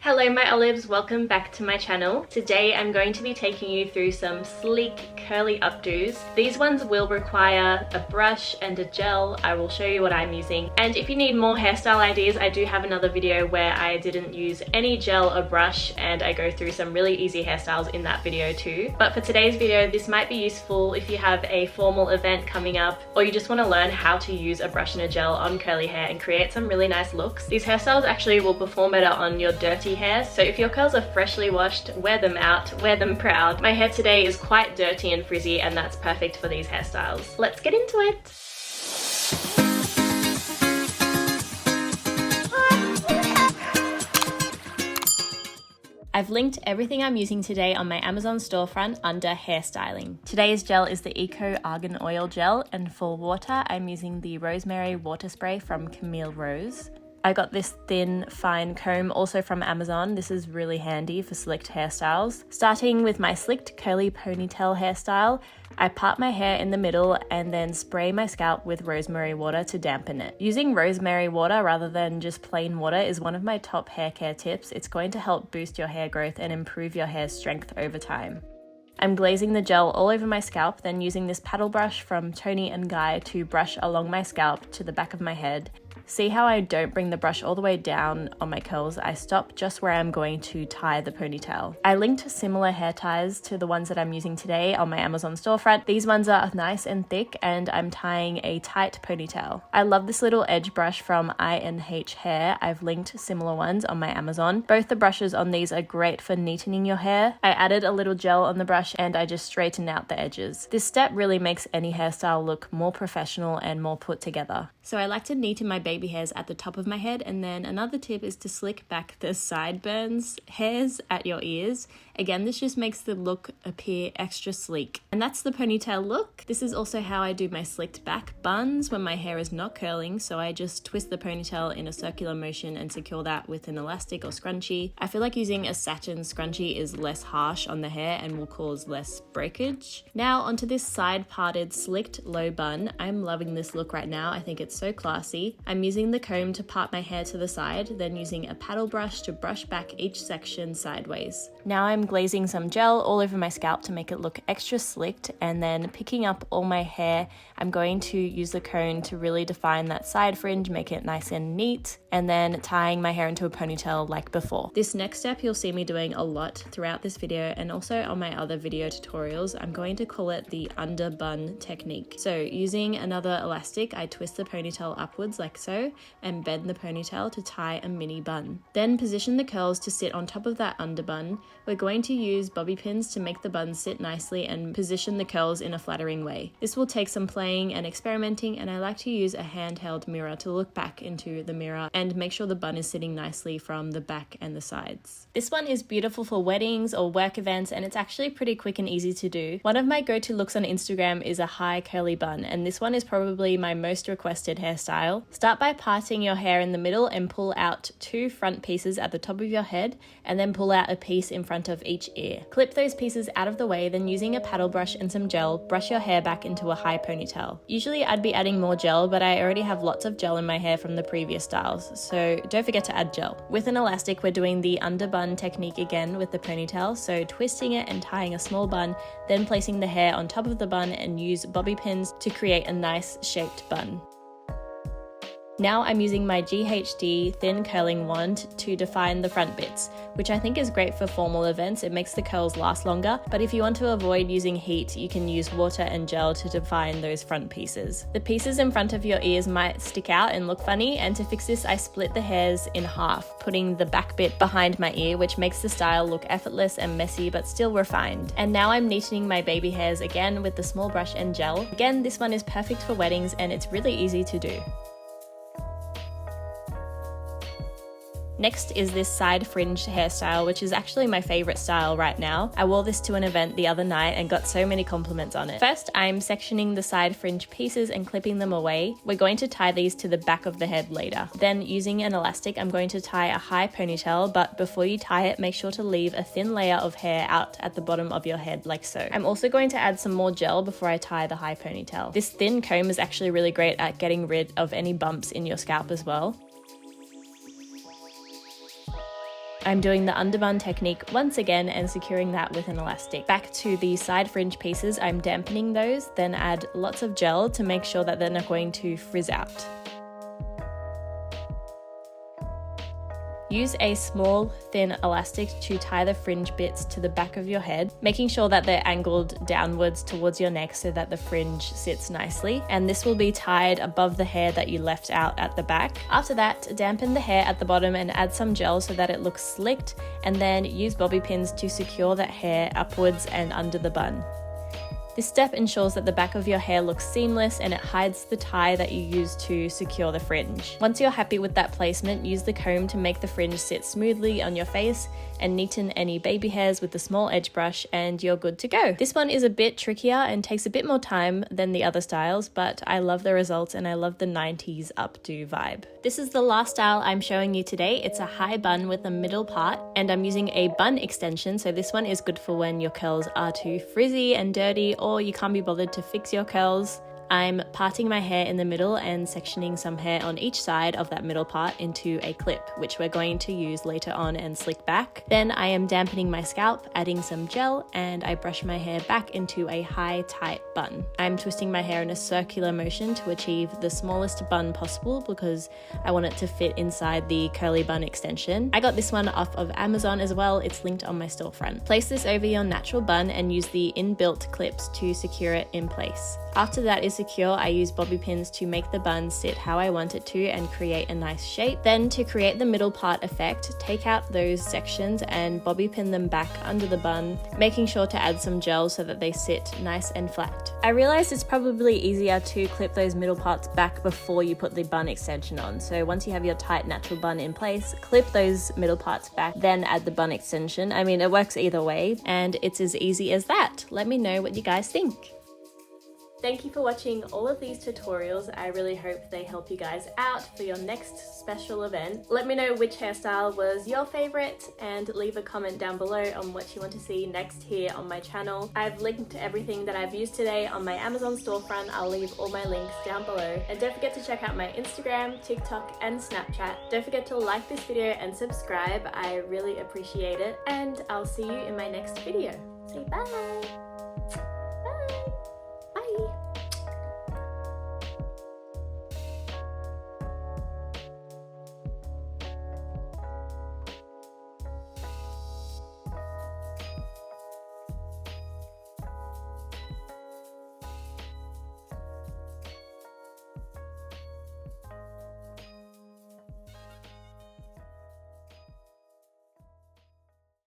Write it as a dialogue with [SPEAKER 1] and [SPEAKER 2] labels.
[SPEAKER 1] Hello my olives, welcome back to my channel. Today I'm going to be taking you through some sleek curly updos. These ones will require a brush and a gel. I will show you what I'm using. And if you need more hairstyle ideas, I do have another video where I didn't use any gel or brush and I go through some really easy hairstyles in that video too. But for today's video, this might be useful if you have a formal event coming up or you just want to learn how to use a brush and a gel on curly hair and create some really nice looks. These hairstyles actually will perform better on your dirty hair, so if your curls are freshly washed, wear them out, wear them proud. My hair today is quite dirty and frizzy and that's perfect for these hairstyles. Let's get into it! I've linked everything I'm using today on my Amazon storefront under hairstyling. Today's gel is the Eco Argan Oil Gel, and for water I'm using the Rosemary Water Spray from Camille Rose. I got this thin, fine comb also from Amazon. This is really handy for slicked hairstyles. Starting with my slicked curly ponytail hairstyle, I part my hair in the middle and then spray my scalp with rosemary water to dampen it. Using rosemary water rather than just plain water is one of my top hair care tips. It's going to help boost your hair growth and improve your hair's strength over time. I'm glazing the gel all over my scalp, then using this paddle brush from Toni & Guy to brush along my scalp to the back of my head. See how I don't bring the brush all the way down on my curls? I stop just where I'm going to tie the ponytail. I linked similar hair ties to the ones that I'm using today on my Amazon storefront. These ones are nice and thick and I'm tying a tight ponytail. I love this little edge brush from INH Hair. I've linked similar ones on my Amazon. Both the brushes on these are great for neatening your hair. I added a little gel on the brush and I just straightened out the edges. This step really makes any hairstyle look more professional and more put together. So I like to neaten my baby hairs at the top of my head, and then another tip is to slick back the sideburns hairs at your ears. Again, this just makes the look appear extra sleek. And that's the ponytail look. This is also how I do my slicked back buns when my hair is not curling, so I just twist the ponytail in a circular motion and secure that with an elastic or scrunchie. I feel like using a satin scrunchie is less harsh on the hair and will cause less breakage. Now onto this side parted slicked low bun. I'm loving this look right now. I think it's so classy. I'm using the comb to part my hair to the side, then using a paddle brush to brush back each section sideways. Now I'm glazing some gel all over my scalp to make it look extra slicked, and then picking up all my hair, I'm going to use the comb to really define that side fringe, make it nice and neat, and then tying my hair into a ponytail like before. This next step you'll see me doing a lot throughout this video and also on my other video tutorials. I'm going to call it the under bun technique. So using another elastic, I twist the ponytail upwards like so and bend the ponytail to tie a mini bun. Then position the curls to sit on top of that under bun. We're going to use bobby pins to make the bun sit nicely and position the curls in a flattering way. This will take some playing and experimenting, and I like to use a handheld mirror to look back into the mirror and make sure the bun is sitting nicely from the back and the sides. This one is beautiful for weddings or work events, and it's actually pretty quick and easy to do. One of my go-to looks on Instagram is a high curly bun, and this one is probably my most requested hairstyle. Start by parting your hair in the middle and pull out 2 front pieces at the top of your head, and then pull out a piece in front of each ear. Clip those pieces out of the way, then using a paddle brush and some gel, brush your hair back into a high ponytail. Usually I'd be adding more gel, but I already have lots of gel in my hair from the previous styles, so don't forget to add gel. With an elastic, we're doing the under bun technique again with the ponytail, so twisting it and tying a small bun, then placing the hair on top of the bun and use bobby pins to create a nice shaped bun. Now I'm using my GHD thin curling wand to define the front bits, which I think is great for formal events. It makes the curls last longer, but if you want to avoid using heat, you can use water and gel to define those front pieces. The pieces in front of your ears might stick out and look funny, and to fix this I split the hairs in half, putting the back bit behind my ear, which makes the style look effortless and messy but still refined. And now I'm neatening my baby hairs again with the small brush and gel. Again, this one is perfect for weddings and it's really easy to do. Next is this side fringe hairstyle, which is actually my favorite style right now. I wore this to an event the other night and got so many compliments on it. First, I'm sectioning the side fringe pieces and clipping them away. We're going to tie these to the back of the head later. Then using an elastic, I'm going to tie a high ponytail, but before you tie it, make sure to leave a thin layer of hair out at the bottom of your head like so. I'm also going to add some more gel before I tie the high ponytail. This thin comb is actually really great at getting rid of any bumps in your scalp as well. I'm doing the underbun technique once again and securing that with an elastic. Back to the side fringe pieces, I'm dampening those, then add lots of gel to make sure that they're not going to frizz out. Use a small, thin elastic to tie the fringe bits to the back of your head, making sure that they're angled downwards towards your neck so that the fringe sits nicely. And this will be tied above the hair that you left out at the back. After that, dampen the hair at the bottom and add some gel so that it looks slicked, and then use bobby pins to secure that hair upwards and under the bun. This step ensures that the back of your hair looks seamless and it hides the tie that you use to secure the fringe. Once you're happy with that placement, use the comb to make the fringe sit smoothly on your face and neaten any baby hairs with the small edge brush, and you're good to go. This one is a bit trickier and takes a bit more time than the other styles, but I love the results and I love the 90s updo vibe. This is the last style I'm showing you today. It's a high bun with a middle part, and I'm using a bun extension, so this one is good for when your curls are too frizzy and dirty or you can't be bothered to fix your curls. I'm parting my hair in the middle and sectioning some hair on each side of that middle part into a clip, which we're going to use later on and slick back. Then I am dampening my scalp, adding some gel, and I brush my hair back into a high, tight bun. I'm twisting my hair in a circular motion to achieve the smallest bun possible because I want it to fit inside the curly bun extension. I got this one off of Amazon as well. It's linked on my storefront. Place this over your natural bun and use the inbuilt clips to secure it in place. After that is secure, I use bobby pins to make the bun sit how I want it to and create a nice shape. Then to create the middle part effect, take out those sections and bobby pin them back under the bun, making sure to add some gel so that they sit nice and flat. I realized it's probably easier to clip those middle parts back before you put the bun extension on. So once you have your tight natural bun in place, clip those middle parts back, then add the bun extension. I mean, it works either way and it's as easy as that. Let me know what you guys think. Thank you for watching all of these tutorials. I really hope they help you guys out for your next special event. Let me know which hairstyle was your favorite and leave a comment down below on what you want to see next here on my channel. I've linked everything that I've used today on my Amazon storefront. I'll leave all my links down below. And don't forget to check out my Instagram, TikTok, and Snapchat. Don't forget to like this video and subscribe. I really appreciate it. And I'll see you in my next video. Say bye!